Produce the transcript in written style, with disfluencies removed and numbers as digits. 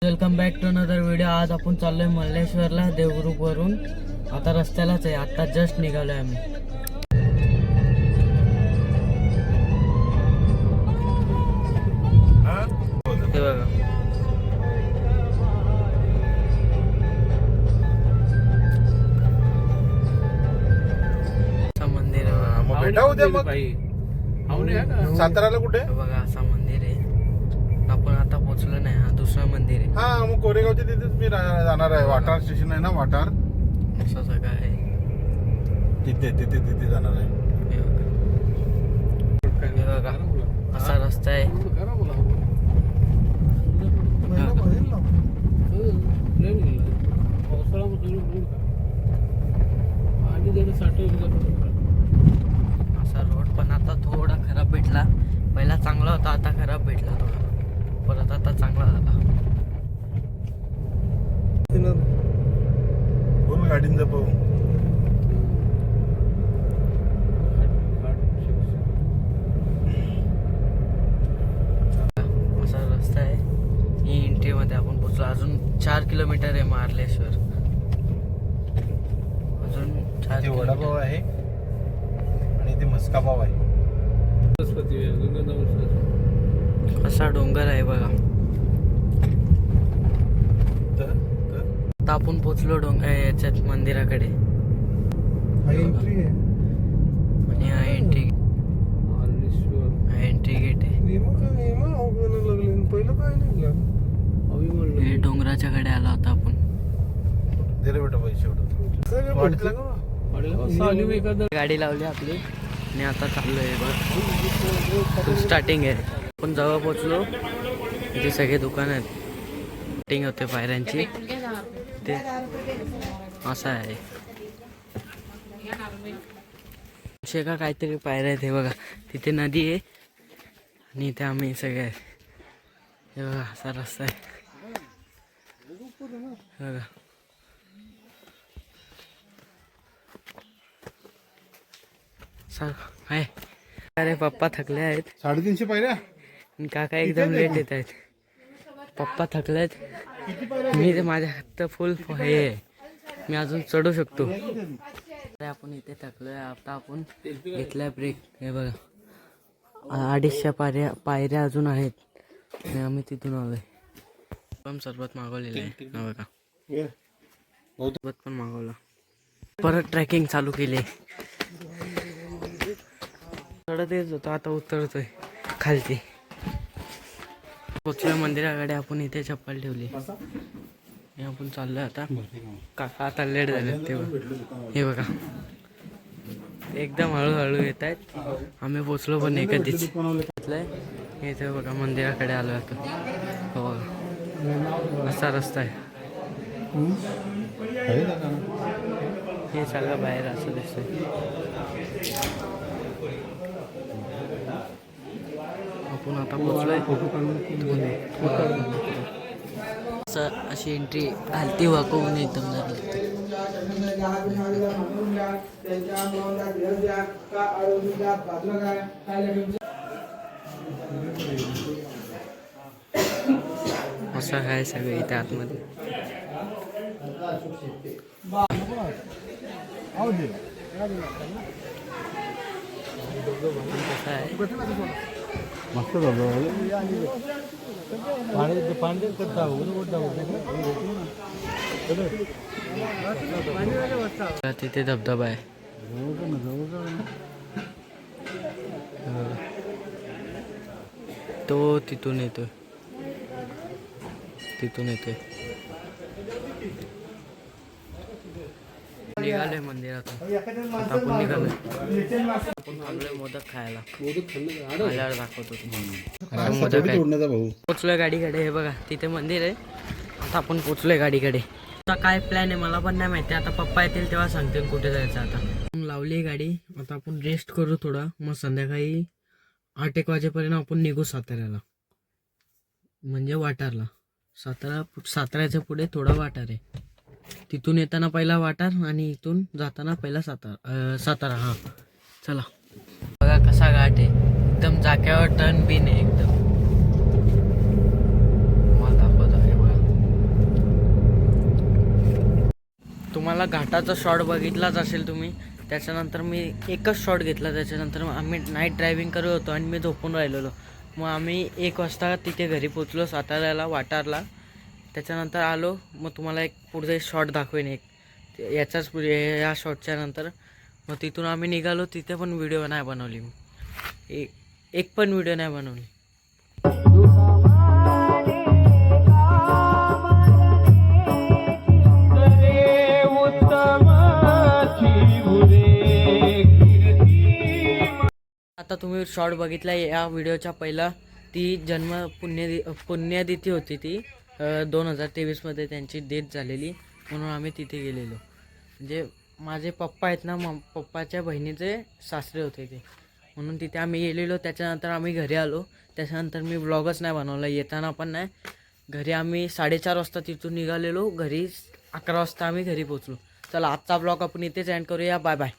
Welcome back to another video. आज आपण चाललोय मल्लेश्वरला देवग्रुप वरून। आता रस्त्यालाच आहे, आता जस्ट निघालोय आम्ही। हे बघा मंदिर भेटा उद्या मग साताराला कुठे बघा असा मंदिर आहे। आपण आता पोहोचलो नाही, हा दुसरा मंदिर आहे। हा मग कोरेगावच्या तिथेच मी जाणार आहे। वाटार स्टेशन आहे ना, वाटार असा जागा आहे तिथे जाणार आहे। हे बघा असा रस्ता आहे। असा रोड पण आता थोडा खराब भेटला। पहिला चांगला होता, आता खराब भेटला थोडा, परत आता चांगला झाला। कोण गाडीन जपव असा रस्ता आहे। ही एंट्री मध्ये आपण पोहोचलो। अजून 4 किलोमीटर आहे मार्लेश्वर। अजून 4 ते वडापाव किलोमीटर आहे आणि ते मस्का पाव आहे। असा डोंगर आहे बघा। आता आपण पोहोचलो याच्यात मंदिराकडे। आणि हा एंट्री गेट आहे। हे डोंगराच्या कडे आला होता आपण। दे रे बेटा पैसे गाडी लावली आपली आणि आता चाललोय बघ। स्टार्टिंग आहे, आपण जवळ पोहोचलो। इथे सगळे दुकान आहेत, स्टार्टिंग होते पायऱ्यांची। ते असं आहे शेका काहीतरी पायऱ्या आहेत। हे बघा तिथे नदी आहे आणि इथे आम्ही सगळे आहे। हे बघा असा रस्ता आहे बघा। आहे अरे पप्पा थकले आहेत। 350 पायऱ्या काका एकदम लेट येत आहेत। पप्पा थकलेत, मी ते माझ्या हात फुल हे आहे, मी अजून चढू शकतो। आपण इथे थकलोय, आता आपण घेतलाय ब्रेक। हे बघा 250 पायऱ्या अजून आहेत आणि आम्ही तिथून आलोय। पण सरबत मागवलेलं आहे बघा, सरबत पण मागवलं। परत ट्रेकिंग चालू केली। चढत येत होतो, आता उतरतोय खालती। पोचलोय मंदिराकडे। आपण इथे चप्पल ठेवली, आपण चाललोय आता। काका आता लेट झाले तेव्हा। हे बघा एकदम हळूहळू येत आहेत। आम्ही पोचलो पण नाही कधीच। इथे बघा मंदिराकडे आलो आता। हो बघा असा रस्ता आहे। हे सगळं बाहेर असं दिसतंय। आपण आता पोचलोय। अशी एंट्री हलती वाकवून एकदम असं आहे सगळं इथे आतमध्ये। कसं आहे मस्त तिथे धबधबा आहे। तो तिथून येतोय, निघालोय मंदिरातून। आता आपण निघालोय, आपण थांबलोय मोदक खायला। आल्यावर दाखवतो तुम्हाला मोदक आहे। पोचलोय गाडीकडे। हे बघा तिथे मंदिर आहे। आता आपण पोचलोय गाडीकडे। आता काय प्लॅन आहे मला पण नाही माहिती। आता पप्पा येतील तेव्हा सांगतील कुठे जायचं। आता लावली गाडी, आता आपण रेस्ट करू थोडा, मग संध्याकाळी 8-1 वाजेपर्यंत आपण निघू साताऱ्याला, म्हणजे वाटारला। साताऱ्याच्या पुढे थोडा वाटार आहे। तिथून येताना पहिला वाटार आणि इथून जाताना पहिला सातारा। हा चला बघा कसा घाट आहे, एकदम जाग्यावर टर्न बिन आहे एकदम। मला दाखवतो हे बघा। तुम्हाला घाटाचा शॉट बघितलाच असेल तुम्ही. त्याच्यानंतर मी एकच शॉट घेतला. त्याच्यानंतर आम्ही नाईट ड्रायव्हिंग करत होतो आणि मी झोपून राहिलेलो. मग आम्ही 1 वाजता तिथे घरी पोचलो साताऱ्याला वाटारला. त्याच्यानंतर आलो. मग तुम्हाला एक पुढे शॉट दाखवेन एक याच्याच पुढे या शॉटच्या नंतर. मग तिथून आम्ही निघालो. तिथे पण व्हिडिओ नाही बनवली मी. एक पण व्हिडिओ नाही बनवली. आता तुम्ही शॉर्ट बघितला या व्हिडिओच्या पहिला. ती जन्म पुण्यतिथी होती ती 2023मध्ये त्यांची डेथ झालेली. म्हणून आम्ही तिथे गेलेलो. म्हणजे माझे पप्पा आहेत ना, पप्पाच्या बहिणीचे सासरे होते ते, म्हणून तिथे आम्ही गेलेलो. त्याच्यानंतर आम्ही घरी आलो. त्याच्यानंतर मी व्लॉगच नाही बनवला. येताना पण नाही. घरी आम्ही 4:30 वाजता तिथून निघालेलो. घरी 11 वाजता आम्ही घरी पोचलो. चला आजचा ब्लॉग आपण इथेच एंड करूया. Bye bye.